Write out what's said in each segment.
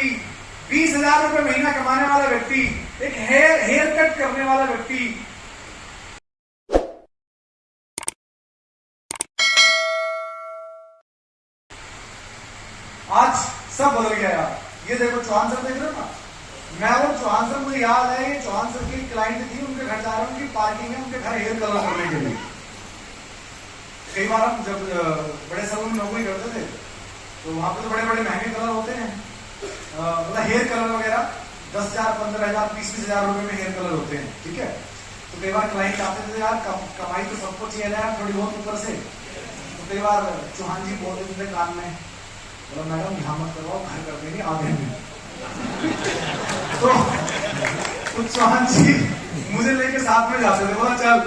व्यक्ति, 20,000 रुपए महीना कमाने वाला व्यक्ति, एक हेयर कट करने वाला व्यक्ति, आज सब बदल गया यार। ये देखो चौहान सर देख रहे हो ना, मैं वो चौहान सर, मुझे याद है ये चौहान सर की क्लाइंट थी, उनके घर जा रहा हूँ, उनकी पार्किंग है, उनके घर हेयर कलर करने के लिए। कई बार हम जब बड़े सलून में नौकरी करते थे तो वहां पे तो बड़े बड़े महंगे कलर होते हैं, मतलब हेयर कलर वगैरह 10,000, 15,000, 20,000 रुपए में हेयर कलर होते हैं, ठीक है। तो कई बार क्लाइंट आते थे, यार कमाई तो सबको चाहिए ना यार, थोड़ी बहुत ऊपर से। तो कई बार चौहान जी बोलते थे कान में, बोला मैडम यहाँ मत करवाओ, घर कर देंगे आधे में। तो चौहान जी मुझे लेके साथ में जाते थे, बोला चल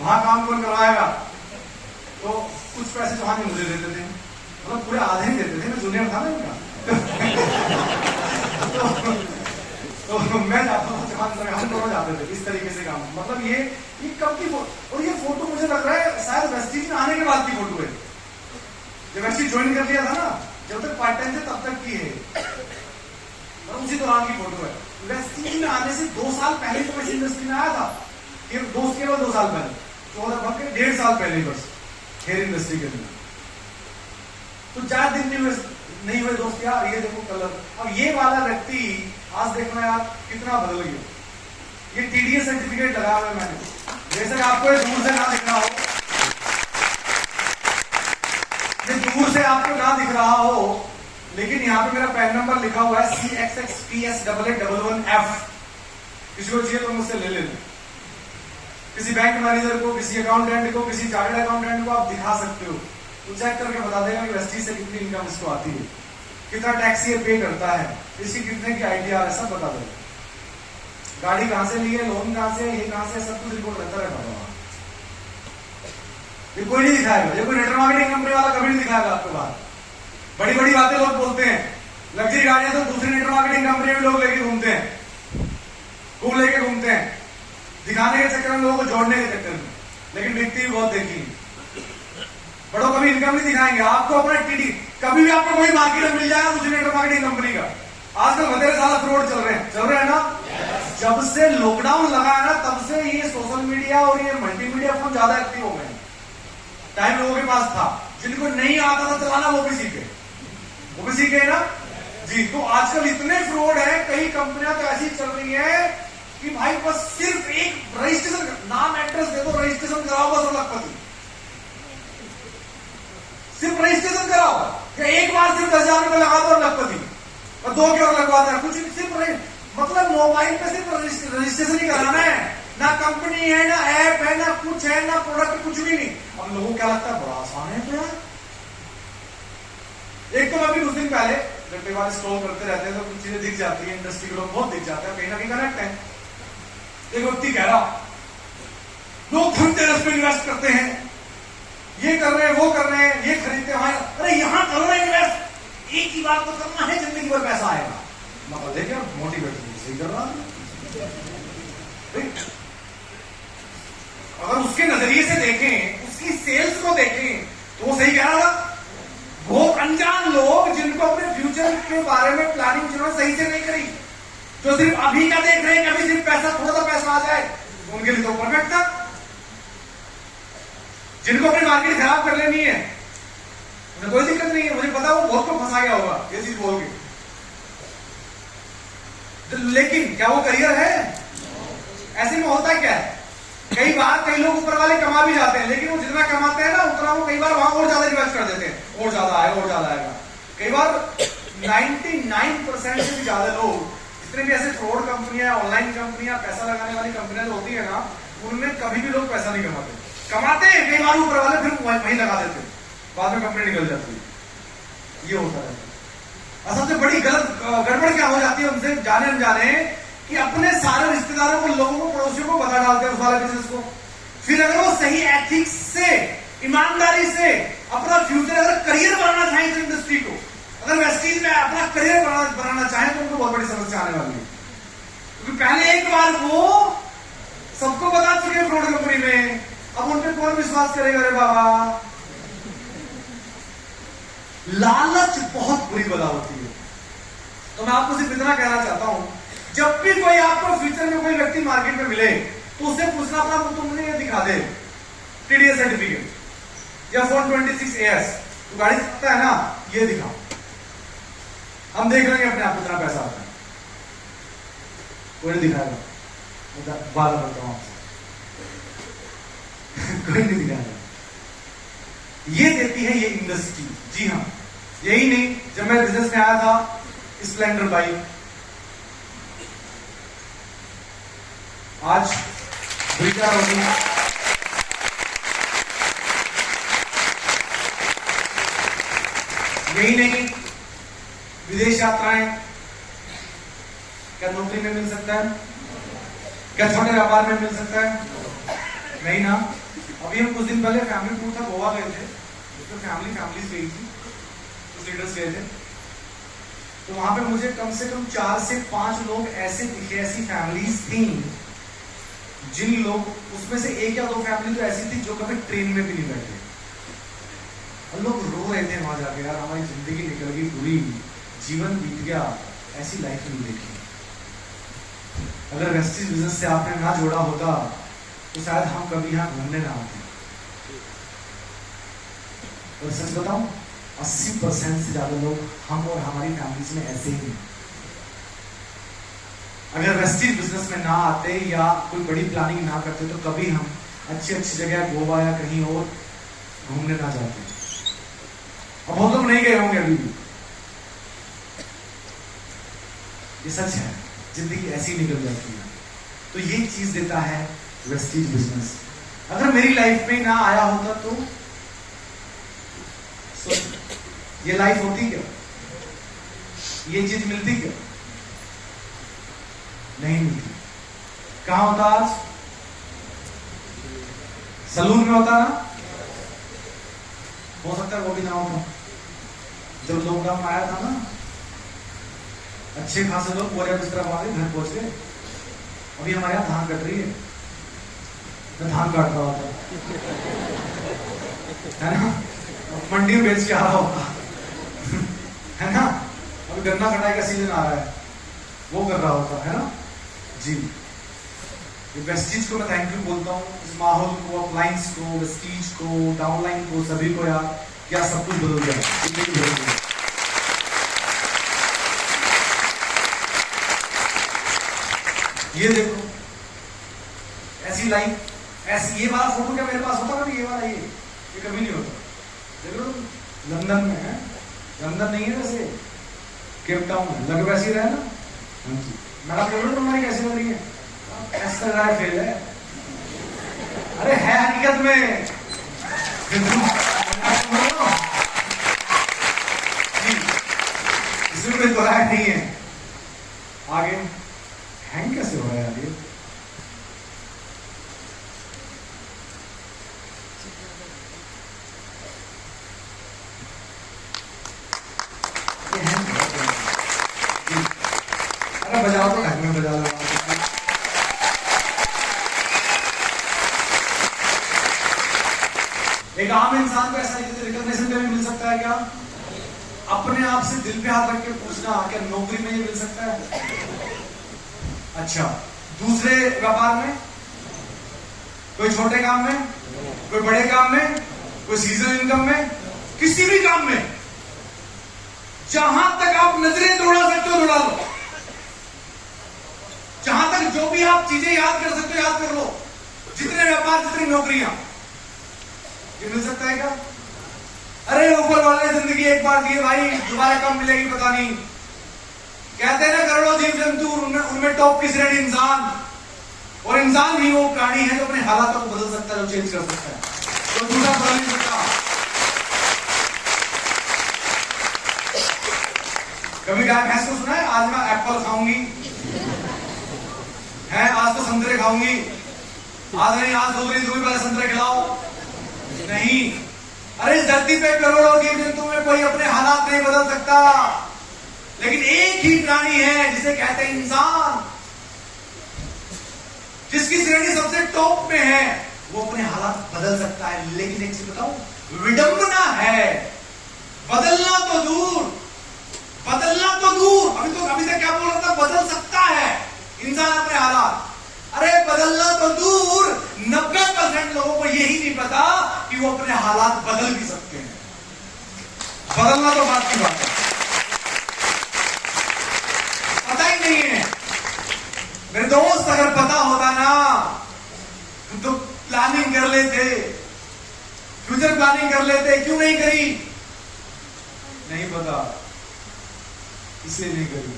वहां काम कौन करवाएगा। तो कुछ पैसे चौहान जी मुझे देते थे, मतलब पूरे आधे ही देते थे, मैं जूनियर था ना इनका। तो मैं जाता था चौहान सर, हम दोनों जाते थे इस तरीके से काम। मतलब ये कब की और ये फोटो मुझे लग रहा है शायद वेस्टीज में आने के बाद की फोटो है। जब वेस्टीज ज्वाइन कर लिया था ना, जब तक पार्ट टाइम थे तब तक की है, और उसी दौरान की फोटो है। वेस्टीज में आने से 2 साल पहले तो मैं इस इंडस्ट्री में आया था, केवल 2 साल पहले, 1.5 साल पहले बस हेयर इंडस्ट्री के लिए। तो 4 दिन नहीं हुए दोस्त यार, ये देखो कलर। अब ये वाला व्यक्ति आज देखना यार कितना बदल गया। ये टीडीएस सर्टिफिकेट लगा हुआ है मैंने, जैसे आपको दूर से ना दिख रहा हो, दूर से आपको ना दिख रहा हो, लेकिन यहाँ पे मेरा पैन नंबर लिखा हुआ है CXXPS8811F। किसी को चाहिए तो मुझसे ले लेना। किसी बैंक मैनेजर को, किसी अकाउंटेंट को, किसी चार्टर्ड अकाउंटेंट को आप दिखा सकते हो, तो चेक करके बता देगा कि वेस्टीज से कितनी इनकम इसको आती है, कितना टैक्स ये पे करता है, इसकी कितने की आईटीआर है, सब बता देगा। गाड़ी कहां से ली है, लोन कहां से, ये कहां से, सब कुछ रिपोर्ट रहता है बाबा। ये कोई नहीं दिखाएगा, ये कोई नेटवर्क मार्केटिंग कंपनी वाला कभी नहीं दिखाएगा आपको बात। बड़ी बड़ी बातें लोग बोलते हैं, लग्जरी गाड़ियां तो दूसरी नेटवर्क मार्केटिंग कंपनी में लोग लेके घूमते हैं, खूब लेके घूमते हैं, दिखाने के चक्कर में, लोगों को जोड़ने के चक्कर में, लेकिन बिकती भी बहुत देखी। बड़ों कभी इनकम नहीं दिखाएंगे आपको अपना टीडी। कभी भी आपको कोई मार्केट में मिल जाएगा दूसरी नेटवर्क मार्केटिंग कंपनी का। आजकल बतेरे सारा फ्रॉड चल रहे हैं ना। जब से लॉकडाउन लगा है ना, तब से ये सोशल मीडिया और ये मल्टीमीडिया फोन ज्यादा एक्टिव हो गए। टाइम लोगों के पास था, जिनको नहीं आता था चलाना वो भी सीखे ना जी। तो आजकल इतने फ्रॉड है, कई कंपनियां तो ऐसी चल रही है कि भाई बस सिर्फ एक रजिस्ट्रेशन, नाम एड्रेस दे दो, रजिस्ट्रेशन कराओ बस, और लखपति। सिर्फ रजिस्ट्रेशन कराओ, एक बार सिर्फ 10,000 रुपए लगा दो और लखपति, और 2 की और लगवाता है कुछ नहीं। सिर्फ मतलब मोबाइल पे सिर्फ रजिस्ट्रेशन ही कराना है, ना कंपनी है, ना ऐप है, ना कुछ है, ना प्रोडक्ट, कुछ भी नहीं। अब लोगों को क्या लगता है, बड़ा आसान है तो यार। एक तो अभी कुछ दिन पहले जब कई बार स्क्रॉल करते रहते हैं तो कुछ चीजें दिख जाती है, इंडस्ट्री के लोग बहुत दिख जाते हैं, कहीं ना कहीं कनेक्ट है। एक व्यक्ति कह रहा, लोग धनतेरस पे इन्वेस्ट करते हैं, ये कर रहे हैं, वो कर रहे हैं, ये खरीदते हैं, अरे यहां कर रहे हैं इन्वेस्ट, एक ही बात तो करना है, जिंदगी भर पैसा आएगा। मतलब देखिए मोटिवेट सही कर रहा है। अगर उसके नजरिए से देखें, उसकी सेल्स को देखें, तो वो सही कह रहा था। वो अनजान लोग जिनको अपने फ्यूचर के बारे में प्लानिंग जिन्होंने सही से नहीं करी, जो सिर्फ अभी का देख रहे हैं, कभी सिर्फ पैसा, थोड़ा सा पैसा आ जाए, उनके लिए तो परफेक्ट था। जिनको अपनी मार्केट खराब कर लेनी है, उन्हें कोई दिक्कत नहीं है। मुझे पता वो बहुत को फंसा गया होगा ये चीज बोल के, लेकिन क्या वो करियर है? ऐसे में होता क्या है, कई बार कई लोग ऊपर वाले कमा भी जाते हैं, लेकिन वो जितना कमाते हैं ना उतना वो कई बार वहां और ज्यादा इन्वेस्ट कर देते हैं, और ज्यादा आएगा। कई बार 99% से भी ज्यादा लोग, जितने भी ऐसे फ्रॉड कंपनियां, ऑनलाइन कंपनियां, पैसा लगाने वाली कंपनियां जो होती है ना, उनमें कभी भी लोग पैसा नहीं कमाते हैं। कई बार ऊपर वाले फिर वहीं लगा देते हैं, बाद में कंपनी निकल जाती है। ये होता है। और सबसे बड़ी गलत गड़बड़ क्या हो जाती है उनसे जाने अनजाने, कि अपने सारे रिश्तेदारों को, लोगों को, पड़ोसियों को बता डालते हैं उस वाले बिजनेस को। फिर अगर वो सही एथिक्स से, ईमानदारी से अपना फ्यूचर, अगर करियर बनाना चाहें इस इंडस्ट्री को, अगर वेस्टीज में अपना करियर बनाना चाहें, तो उनको बहुत बड़ी समस्या आने वाली है। क्योंकि पहले एक बार वो सबको बता चुके हैं फ्रॉड कंपनी में, अब उन पर कौन विश्वास करेगा? रे बाबा, लालच बहुत बुरी बला होती है। तो मैं आपको सिर्फ इतना कहना चाहता हूं, जब भी कोई आपको फ्यूचर में कोई व्यक्ति मार्केट में मिले तो उससे पूछना अपना, तुमने ये दिखा दे टीडीएस सर्टिफिकेट या फोन 26AS, तो गाड़ी सकता है ना, ये दिखाओ, हम देख लेंगे अपने आप कितना पैसा आता है। कोई नहीं दिखाएगा, बात करता हूं आपसे कोई नहीं दिखाएगा। ये देती है ये इंडस्ट्री। जी हाँ, यही नहीं, जब मैं बिजनेस में आया था स्प्लेंडर बाइक, आज ब्रीजा होगी, यही नहीं, विदेश यात्राएं, क्या नौकरी में मिल सकता है? क्या छोटे व्यापार में मिल सकता है? नहीं ना। अभी हम कुछ दिन पहले फैमिली टूर था, गोवा गए थे, उसमें फैमिली गई थी, कुछ लीडर्स गए थे, तो वहां पे मुझे कम से कम 4 से 5 लोग ऐसे दिखे, ऐसी फैमिलीज थी जिन लोग, उसमें से 1 या 2 फैमिली तो ऐसी थी जो कभी ट्रेन में भी नहीं बैठे, और लोग रो रहे थे वहां जाके, यार हमारी जिंदगी निकल गई पूरी, जीवन बीत गया, ऐसी लाइफ नहीं देखी। अगर वेस्टीज बिजनेस से आपने ना जोड़ा होता तो शायद हम कभी यहां घूमने ना आते। और सच बताऊं, 80% से ज्यादा लोग हम और हमारी फैमिलीज में ऐसे ही हैं। अगर वेस्टीज बिजनेस में ना आते या कोई बड़ी प्लानिंग ना करते तो कभी हम अच्छी जगह गोवा या कहीं और घूमने ना जाते। अब बहुत लोग नहीं गए होंगे अभी भी, ये सच है, जिंदगी ऐसी निकल जाती है। तो ये चीज देता है वेस्टीज बिजनेस। अगर मेरी लाइफ में ना आया होता तो ये लाइफ होती क्या? ये चीज मिलती क्या? नहीं मिलती। कहां होता आज? सलून में होता ना, हो सकता है वो भी ना होता। जब लॉकडाउन आया था ना, अच्छे खासे लोग बोरे बिस्तर वाले घर पहुंच गए। अभी हमारे यहाँ धान कट रही है, मैं धान काट रहा था, है ना, मंडी में बेच के आ रहा होगा है ना, अभी गन्ना कटाई का सीजन आ रहा है, वो कर रहा होता है ना जी। वेस्टीज को मैं थैंक यू बोलता हूँ, इस माहौल को, अपलाइंस को, वेस्टीज को, डाउनलाइन को, सभी को, यार क्या सब कुछ बदल गया। ये देखो ऐसी लाइफ, ऐसी, ये वाला फोटो क्या मेरे पास होता कभी? ये वाला, ये कभी नहीं होता। देखो लंदन में है, लंदन नहीं है वैसे, केप टाउन है, लग वैसी रहे ना। मेरा फेवरेट तुम्हारी कैसी लग रही है? ऐसा लग रहा है फेल है, अरे है हकीकत में इसमें कोई बुराई नहीं है। आगे हैंग कैसे हो रहा है यार ये? अरे बजाओ तो, घर में बजा लो। एक आम इंसान को ऐसा रिकॉग्निशन कभी मिल सकता है क्या? अपने आप से दिल पे हाथ रख के पूछना, क्या नौकरी में ये मिल सकता है? अच्छा, दूसरे व्यापार में, कोई छोटे काम में, कोई बड़े काम में, कोई सीजनल इनकम में, किसी भी काम में, जहां तक आप नजरें दौड़ा सकते हो दौड़ा लो, जहां तक जो भी आप चीजें याद कर सकते हो याद कर लो, जितने व्यापार, जितनी नौकरियां, ये मिल सकता है क्या? अरे ऊपर वाले जिंदगी एक बार दिए भाई, दोबारा कब मिलेगी पता नहीं। कहते हैं ना करोड़ों जीव जंतु, उनमें टॉप की श्रेणी इंसान, और इंसान भी वो प्राणी है जो अपने हालातों को बदल सकता है, जो चेंज कर सकता है, तो दूसरा बदल नहीं सकता। कभी गाय भैंस को सुना है आज मैं एप्पल खाऊंगी, है आज तो संतरे खाऊंगी, आज नहीं, आज दूसरी पहले संतरे खिलाओ, नहीं। अरे इस धरती पे करोड़ों जीव जंतु में कोई अपने हालात नहीं बदल सकता, लेकिन एक ही प्राणी है जिसे कहते हैं इंसान, जिसकी श्रेणी सबसे टॉप में है, वो अपने हालात बदल सकता है। लेकिन एक चीज बताऊं, विडंबना है, बदलना तो दूर, अभी तो हालात बदल भी सकते हैं। बदलना तो बात की बात है, पता ही नहीं है मेरे दोस्त। अगर पता होता ना तो प्लानिंग कर लेते, फ्यूचर प्लानिंग कर लेते। क्यों नहीं करी? नहीं पता, इसलिए नहीं करी।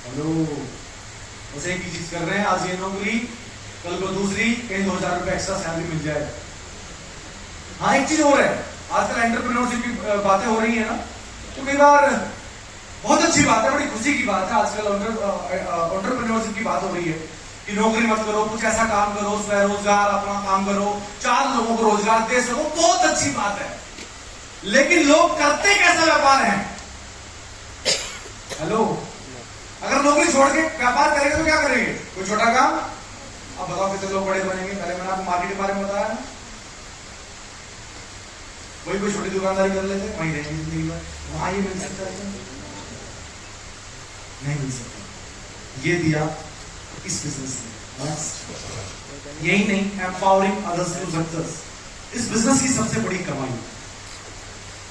हेलो, बस एक ही चीज कर रहे हैं, आज ये नौकरी, कल को दूसरी, कहीं 2000 रुपए एक्स्ट्रा सैलरी मिल जाए। हाँ, एक चीज और है, आजकल एंटरप्रेन्योरशिप की बातें हो रही है ना, तो कई बार बहुत अच्छी बात है, बड़ी खुशी की बात है। आजकल एंटरप्रेन्योरशिप की बात हो रही है कि नौकरी मत करो, कुछ ऐसा काम करो, स्वरोजगार अपना काम करो, 4 लोगों को रोजगार दे सको, बहुत अच्छी बात है। लेकिन लोग करते कैसा व्यापार है? हेलो, अगर नौकरी छोड़ के व्यापार करेंगे तो क्या करेंगे? कोई छोटा काम? अब बताओ कितने लोग बड़े बनेंगे? पहले मैंने आपको मार्केट के बारे में बताया ना, वही कोई छोटी दुकानदारी कर लेते, वहीं रहेंगे जिंदगी भर। वहां ये मिल सकता है? नहीं मिल सकता। ये दिया इस बिजनेस में, यही नहीं, एम्पावरिंग अदर्स टू सक्सेस। इस बिजनेस की सबसे बड़ी कमाई,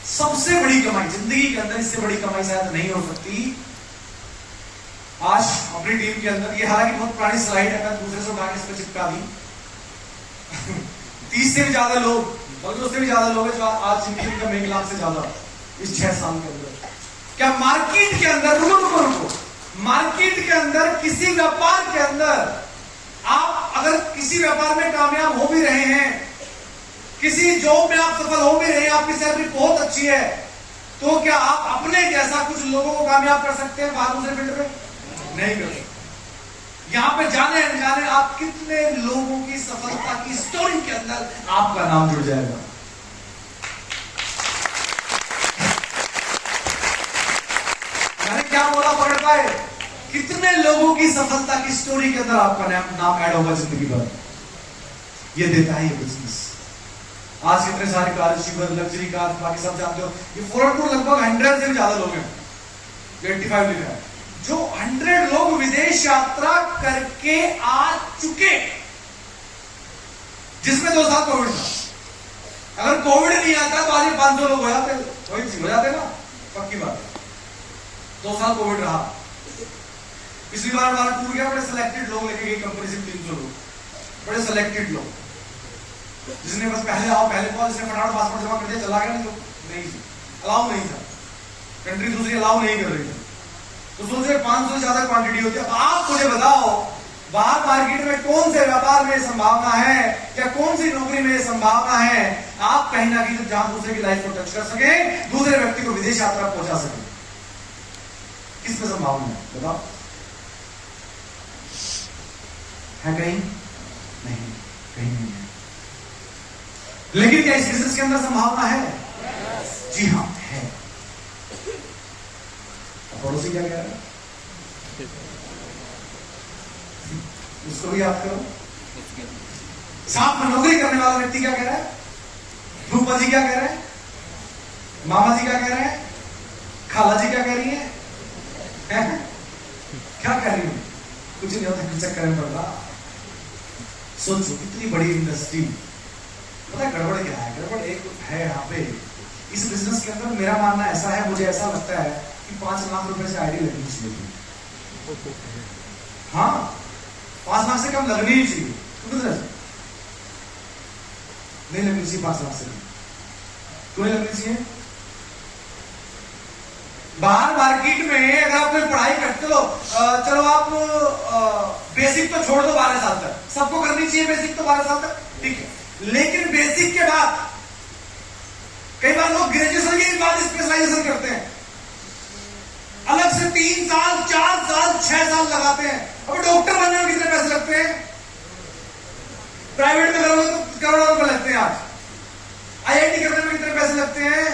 सबसे बड़ी कमाई जिंदगी के अंदर, इससे बड़ी कमाई शायद नहीं हो सकती। आज अपनी टीम के अंदर, ये हालांकि बहुत पुरानी स्लाइड है, मैं दूसरे से उठा के इस पर चिपका दी 30 से भी ज्यादा लोग, बल्कि उससे भी ज्यादा लोग हैं जो आज जिंदगी का 1 लाख से ज्यादा इस 6 साल के अंदर। क्या मार्केट के अंदर, रुको, मार्केट के अंदर, किसी व्यापार के अंदर आप अगर किसी व्यापार में कामयाब हो भी रहे हैं, किसी जॉब में आप सफल हो भी रहे हैं, आपकी सैलरी बहुत अच्छी है, तो क्या आप अपने जैसा कुछ लोगों को कामयाब कर सकते हैं बाहर दूसरे फील्ड में? नहीं कर सकते। यहां पे जाने अनजाने आप कितने लोगों की सफलता की स्टोरी के अंदर आपका नाम जुड़ जाएगा। मैंने क्या बोला, पकड़ पाए? कितने लोगों की सफलता की स्टोरी के अंदर आपका नाम ऐड होगा जिंदगी भर। ये देता है ये बिजनेस। आज कितने सारे कार, शिवर, लग्जरी कार, बाकी सब जानते हो। ये फोरन लगभग 100 से भी ज्यादा लोग हैं, 85 लिखा है, जो 100 लोग विदेश यात्रा करके आ चुके, जिसमें 2 साल कोविड था। अगर कोविड नहीं आता तो आज 500 लोग हो जाते, हो जाते ना, पक्की बात है। 2 साल कोविड रहा। पिछली बार हमारा टूर गया, बड़े सिलेक्टेड लोग लेके गई कंपनी से, 300 लोग, बड़े सिलेक्टेड लोग, जिसने बस पहले आओ पहले कॉल, जिसने फटाफट पासपोर्ट जमा कर दिया चला गया, नहीं तो नहीं, अलाउ नहीं था, कंट्री दूसरी अलाउ नहीं कर रही थी। तो सोचे 500 से ज्यादा क्वांटिटी होती है। अब आप मुझे बताओ, बाहर मार्केट में कौन से व्यापार में संभावना है, या कौन सी नौकरी में संभावना है आप कहीं ना कहीं जहां दूसरे की लाइफ को टच कर सके, दूसरे व्यक्ति को विदेश यात्रा पहुंचा सके? किसमें संभावना है बताओ? है कहीं? नहीं, कहीं नहीं है। लेकिन क्या इस बिजनेस के अंदर संभावना है? जी हाँ, है। पड़ोसी क्या कह रहा है? उसको भी याद करो। साथ में नौकरी करने वाला व्यक्ति क्या कह रहा है? फूफा जी क्या कह रहे हैं? मामा जी क्या कह रहे हैं? खाला जी क्या कह रही है? क्या कह रही है? कुछ नहीं होता, कुछ चक्कर में पड़ रहा। सोचो कितनी बड़ी इंडस्ट्री। पता है गड़बड़ क्या है? गड़बड़ एक है यहाँ पे इस बिजनेस के अंदर। मेरा मानना ऐसा है, मुझे ऐसा लगता है कि 5 लाख रुपए से आईडी लगनी चाहिए। हाँ, 5 लाख से कम लगनी ही चाहिए। नहीं लगनी चाहिए 5 लाख से कम। क्यों नहीं लगनी चाहिए? बाहर मार्केट में अगर आप कोई पढ़ाई करते हो, चलो आप बेसिक तो छोड़ दो 12 साल तक, सबको करनी चाहिए बेसिक तो 12 साल तक, ठीक है। लेकिन बेसिक के बाद कई बार लोग ग्रेजुएशन के बाद स्पेशलाइजेशन करते हैं, अलग से 3 साल 4 साल 6 साल लगाते हैं। अब डॉक्टर बनने में कितने पैसे लगते हैं? प्राइवेट में करोगे तो करोड़ों रुपए लगते हैं। आज आईआईटी करने में कितने पैसे लगते हैं?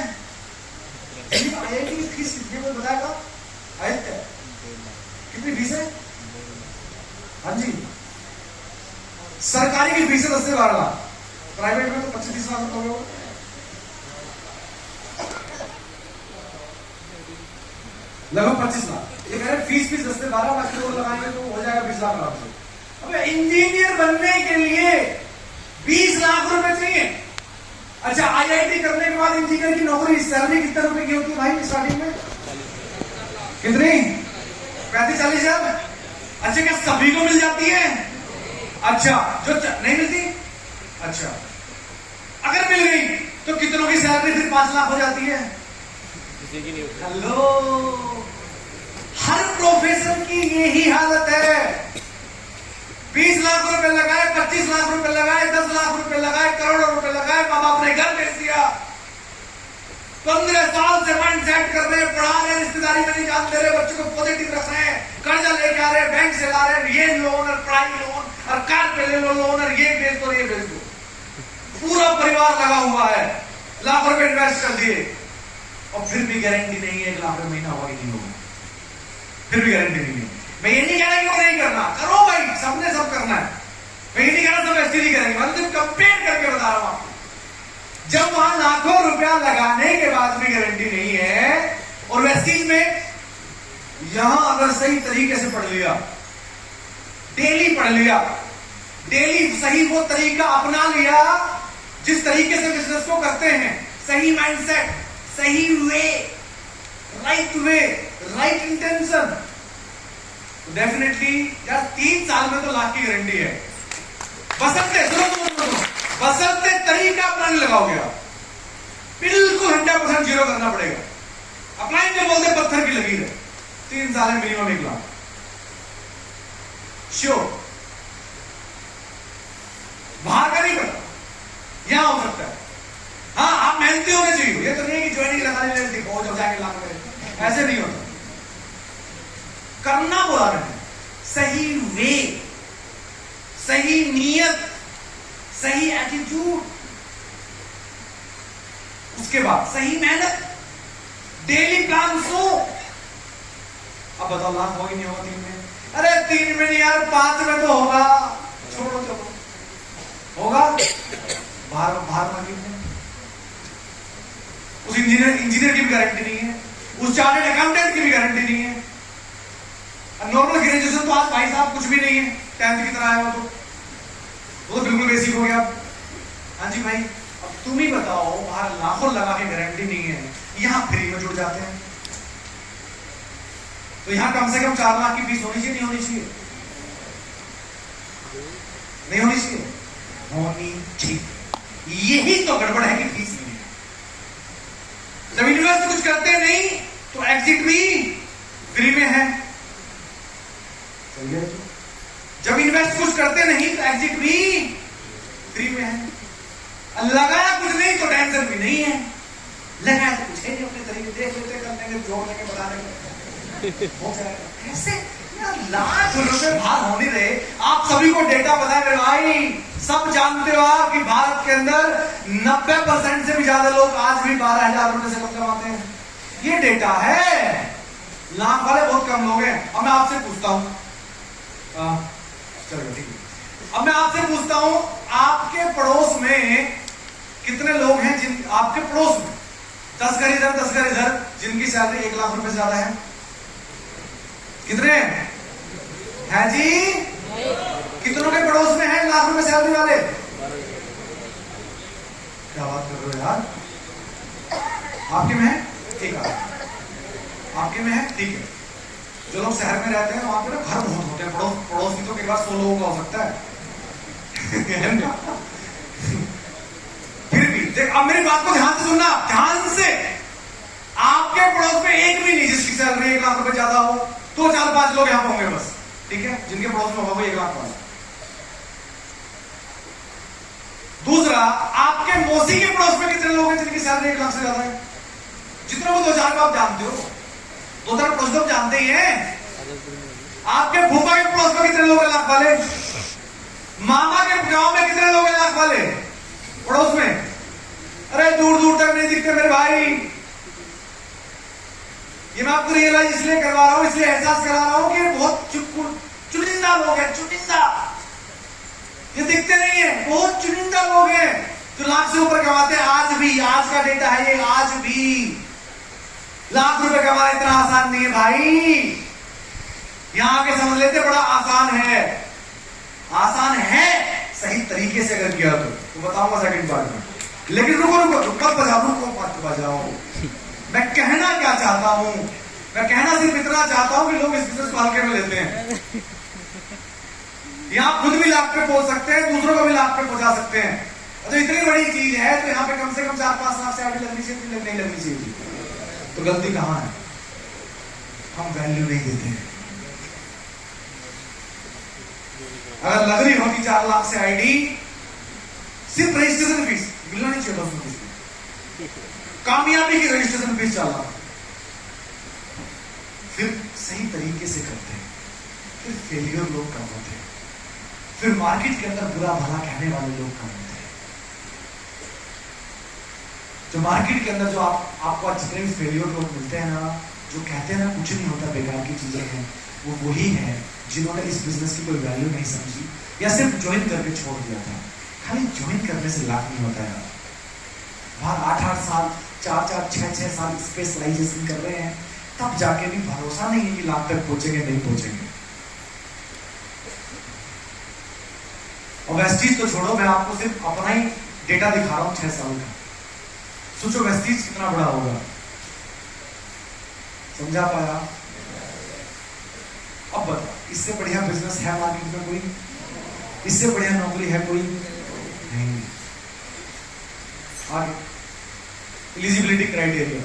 आईआईटी की फीस कितनी है बताएगा? आईआईटी कितनी फीस है? हाँ जी, सरकारी की फीस है 10 से 12 लाख, प्राइवेट में तो 25-30 लाख रुपए होगा। लगभग 25 लाख। ये कह रहे फीस 10 से 12 लाख करोड़ लगाएंगे तो हो जाएगा 20 लाख आराम से। अब इंजीनियर बनने के लिए 20 लाख रुपए चाहिए। अच्छा, IIT करने के बाद इंजीनियर की नौकरी सैलरी कितने रुपए की होती है भाई स्टार्टिंग में? कितनी? 35-40,000। अच्छा, क्या सभी को मिल जाती है? अच्छा, जो नहीं मिलती? अच्छा, अगर मिल गई तो कितनों की सैलरी फिर 5 लाख हो जाती है? हेलो, हर प्रोफेसर की यही हालत है। 20 लाख रुपए लगाए, 25 लाख रुपए लगाए, 10 लाख रुपए लगाए, करोड़ों रुपए लगाए, बाबा अपने घर बेच दिया। 15 साल से माइंड सेट कर रहे हैं, पढ़ा रहे, रिश्तेदारी में नहीं जान दे रहे, बच्चों को पॉजिटिव रख रहे हैं, कर्जा लेके आ रहे हैं, बैंक से ला रहे हैं, ये लोन और पढ़ाई लोन और कार पे ले लो लोन और ये बेच दो, ये बेच दो। पूरा परिवार लगा हुआ है, लाखों रुपए इन्वेस्ट कर दिए और फिर भी गारंटी नहीं है 1 लाख रुपए महीना होगा कि नहीं होगा। फिर भी गारंटी नहीं है। मैं ये नहीं कह रहा कि वो नहीं करना, करो भाई, सबने सब करना है। मैं ये नहीं कह रहा सब ऐसे नहीं करेंगे, मतलब कंपेयर करके बता रहा हूं आपको। जब वहां लाखों रुपया लगाने के बाद भी गारंटी नहीं है, और वैसे चीज में यहां अगर सही तरीके से पढ़ लिया, डेली पढ़ लिया, डेली सही वो तरीका अपना लिया जिस तरीके से बिजनेस को करते हैं, सही माइंडसेट, सही वे, राइट इंटेंशन, डेफिनेटली यार 3 साल में तो लाख की गारंटी है। बसंते सुनो, बसंते तरीका अपना नहीं लगाओगे आप, बिल्कुल 100% जीरो करना पड़ेगा। अपनाएंगे बोलते पत्थर की लकीर है, 3 साल में मिनिमम 1 लाख श्योर। बाहर का नहीं पता, यहां हो सकता है। हाँ, आप मेहनती होने चाहिए, ये तो नहीं है कि ज्वाइनिंग लगाने में देखो जब जाके लाख करें, ऐसे नहीं होता। करना बुला रहे हैं, सही वे, सही नीयत, सही एटीट्यूड, उसके बाद सही मेहनत, डेली प्लान सो। अब बताओ लाख हो ही नहीं होगा 3 में? अरे 3 में नहीं यार, 5 में तो होगा, छोड़ो चलो, होगा। बाहर मार्केट में उस इंजीनियर की भी गारंटी नहीं है, उस चार्टर्ड अकाउंटेंट की भी गारंटी नहीं है। नॉर्मल ग्रेजुएशन तो आज भाई साहब कुछ भी नहीं है, 10th की तरह है वो तो बिल्कुल बेसिक हो गया। हाँ जी भाई, अब तुम ही बताओ, बाहर लाखों लगा के गारंटी नहीं है, यहां फ्री में जुड़ जाते हैं, तो यहां कम से कम 4 लाख की फीस होनी चाहिए, नहीं होनी चाहिए? नहीं होनी चाहिए? होनी चाहिए। यही तो गड़बड़ है कि फीस नहीं है। जब इन्वेस्ट कुछ करते नहीं तो एग्जिट भी फ्री में है। जब इन्वेस्ट कुछ करते नहीं तो एग्जिट भी फ्री में है। लगाया कुछ नहीं तो टेंशन भी नहीं है, लगाया तो कुछ है नहीं, अपने तरीके देख लेते, कर लेंगे, जोड़ लेंगे, बता देंगे, हो जाएगा। कैसे यार, लाख रुपए बाहर हो नहीं रहे। आप सभी को डेटा पता है भाई, सब जानते हो आप कि भारत के अंदर 90% से भी ज्यादा लोग आज भी 12,000 रुपए से कम कमाते हैं। ये डेटा है, लाख वाले बहुत कम लोग हैं। अब मैं आपसे पूछता हूं, चलो ठीक है, अब मैं आपसे पूछता हूं, आपके पड़ोस में कितने लोग हैं जिन आपके पड़ोस में 10 घर इधर 10 घर इधर जिनकी सैलरी 1 लाख रुपए से ज्यादा है? कितने हैं जी? कितनों के पड़ोस में है 1 लाख रुपए सैलरी वाले? क्या बात कर रहे हो यार? आपके में है? ठीक है, आपके में है, ठीक है। जो लोग शहर में रहते हैं वहां पे ना घर बहुत होते हैं, पड़ोस की तो कई बार 100 लोगों का हो सकता है। फिर भी देख, अब मेरी बात को ध्यान से सुनना, ध्यान से। आपके पड़ोस में एक भी नहीं जिसकी सैलरी 1 लाख रुपए ज्यादा हो, तो 4-5 लोग यहां होंगे बस, ठीक है, जिनके पड़ोस में होगा 1 लाख वाला। दूसरा, आपके मौसी के पड़ोस में कितने लोग हैं जिनकी सैलरी 1 लाख से ज्यादा है? जितने वो 2-4 को आप जानते हो, 2-4 पड़ोस तो जानते ही हैं। आपके फूफा के पड़ोस में कितने लोग हैं लाख वाले? मामा के गांव में कितने लोग हैं लाख वाले पड़ोस में? अरे दूर दूर तक नहीं दिखते मेरे भाई। ये मैं आपको रियलाइज इसलिए करवा रहा हूं, इसलिए एहसास करा रहा हूं कि बहुत चुनिंदा लोग हैं, चुनिंदा, ये दिखते नहीं है, बहुत चुनिंदा लोग हैं जो लाख से ऊपर कमाते हैं। आज भी, आज का डेटा है ये, आज भी लाख रुपए कमाना इतना आसान नहीं है भाई। यहां आके समझ लेते बड़ा आसान है, आसान है सही तरीके से अगर किया तो बताऊंगा सेकंड पार्ट में। लेकिन रुको रुको मत बजाओ, रुको मत बजाओ। मैं कहना क्या चाहता हूं, मैं कहना सिर्फ इतना चाहता हूं कि लोग इस बिजनेस को हल्के में लेते हैं। यहां खुद भी लाभ पे पहुंच सकते हैं, दूसरों को भी लाभ पे पहुंचा सकते हैं। तो इतनी बड़ी चीज है तो यहाँ पे कम से कम 4-5 लाख से आगे लगनी चाहिए, नहीं लगनी चाहिए। तो गलती कहां है? हम वैल्यू नहीं देते हैं। अगर लग रही होती 4 लाख से आईडी, सिर्फ रजिस्ट्रेशन फीस मिलना नहीं चाहिए दोस्तों, कामयाबी की रजिस्ट्रेशन फीस 4 लाख। फिर सही तरीके से करते हैं, फिर फेलियर लोग कम होते हैं, फिर मार्केट के अंदर बुरा भला कहने वाले लोग कम होते हैं। जो मार्केट के अंदर जो आपको जितने भी फेलियर लोग मिलते हैं ना, जो कहते हैं ना कुछ नहीं होता, बेकार की चीजें हैं, वो वही है जिन्होंने इस बिजनेस की कोई वैल्यू नहीं समझी या सिर्फ ज्वाइन करके छोड़ दिया था। खाली ज्वाइन करने से लाभ नहीं होता है। बाहर 8-8 साल 4-4 6-6 साल स्पेशलाइजेशन कर रहे हैं, तब जाके भी भरोसा नहीं है कि लाभ तक पहुंचेंगे नहीं पहुंचेंगे। और वेस्टीज तो छोड़ो, मैं आपको सिर्फ अपना ही डेटा दिखा रहा हूं 6 साल का। सोचो वेस्टीज कितना बड़ा होगा, समझा पाया? अब बताओ, इससे बढ़िया बिजनेस है मार्केट में कोई? इससे बढ़िया नौकरी है कोई? नहीं। आगे एलिजिबिलिटी क्राइटेरिया।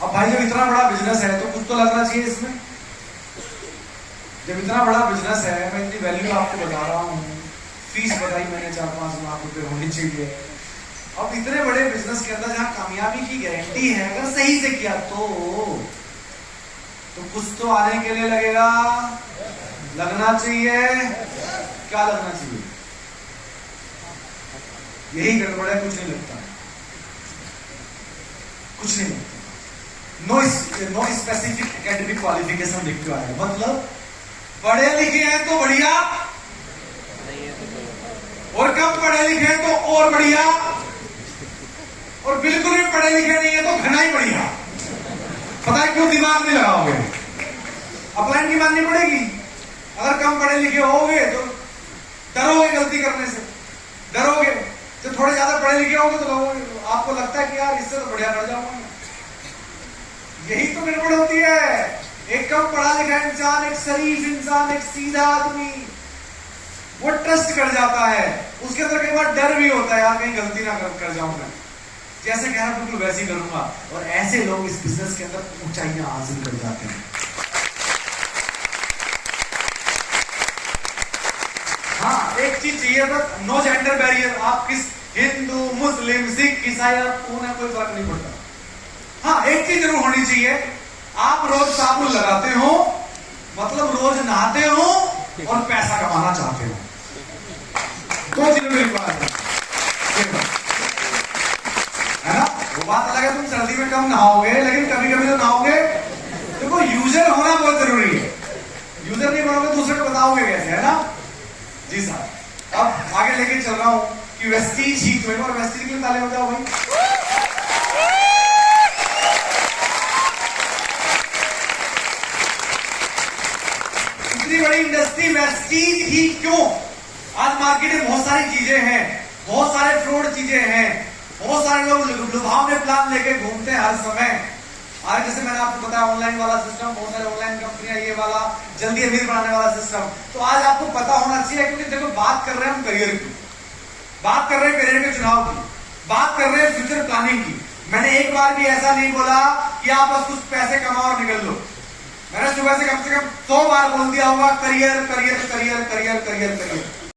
अब भाई जब इतना बड़ा बिजनेस है तो कुछ तो लगना चाहिए इसमें। जब इतना बड़ा बिजनेस है, मैं इतनी वैल्यू आपको बता रहा हूँ, फीस बताई मैंने 4-5 लाख रुपए होनी चाहिए। अब इतने बड़े बिजनेस के अंदर जहां कामयाबी की गारंटी है, अगर सही से किया तो कुछ तो आने के लिए लगेगा, लगना चाहिए। क्या लगना चाहिए? यही गड़बड़ है, कुछ नहीं लगता, कुछ नहीं लगता। No specific academic qualification required, मतलब पढ़े लिखे हैं तो बढ़िया, और कम पढ़े लिखे हैं तो और बढ़िया, और बिल्कुल भी पढ़े लिखे नहीं है तो घना ही बढ़िया। पता है क्यों? दिमाग नहीं लगाओगे, अपलाइन की माननी पड़ेगी। अगर कम पढ़े लिखे होगे तो डरोगे गलती करने से, डरोगे। तो थोड़े ज्यादा पढ़े लिखे होगे तो आपको लगता है कि यार इससे तो बढ़िया कर जाऊंगा। यही तो गड़बड़ होती है। एक कम पढ़ा लिखा इंसान, एक शरीफ इंसान, एक सीधा आदमी, वो ट्रस्ट कर जाता है। उसके अंदर कई बार डर भी होता है, यार कहीं गलती ना कर जाऊं मैं, जैसे कह रहा बिल्कुल वैसे ही करूंगा। और ऐसे लोग इस बिजनेस के अंदर ऊंचाइयां हासिल कर जाते हैं। हाँ, एक चीज चाहिए बस, नो जेंडर बैरियर। आप किस हिंदू, मुस्लिम, सिख, ईसाई, उन्हें कोई फर्क नहीं पड़ता। हाँ, एक चीज जरूर होनी चाहिए, आप रोज साबुन लगाते हो, मतलब रोज नहाते हो और पैसा कमाना चाहते हो। 2 चीजें मेरी बात है ना। वो बात अलग है, तुम सर्दी में कम नहाओगे, लेकिन कभी कभी तो नहाओगे। देखो, यूजर होना बहुत जरूरी है। यूजर नहीं बनोगे दूसरे को बताओगे कैसे, है ना जी साहब। अब आगे लेके चल रहा हूं कि वेस्टीज ही तो है, और वेस्टीज के लिए ताले बजाओ भाई। इतनी बड़ी इंडस्ट्री वेस्टीज ही क्यों? आज मार्केट में बहुत सारी चीजें हैं, बहुत सारे फ्रॉड चीजें हैं, बहुत सारे लोग लुभावने प्लान लेके घूमते हैं हर समय। आज जैसे मैंने आपको बताया ऑनलाइन वाला सिस्टम, बहुत सारे ऑनलाइन कंपनियां, ये वाला जल्दी अमीर बनाने वाला सिस्टम। तो आज आपको पता होना चाहिए, क्योंकि देखो बात कर रहे हैं हम करियर की, बात कर रहे हैं करियर के चुनाव की, बात कर रहे हैं फ्यूचर प्लानिंग की। मैंने एक बार भी ऐसा नहीं बोला कि आप बस कुछ पैसे कमाओ और निकल लो। मैंने सुबह से कम 100 बार बोल दिया होगा career career career career career career.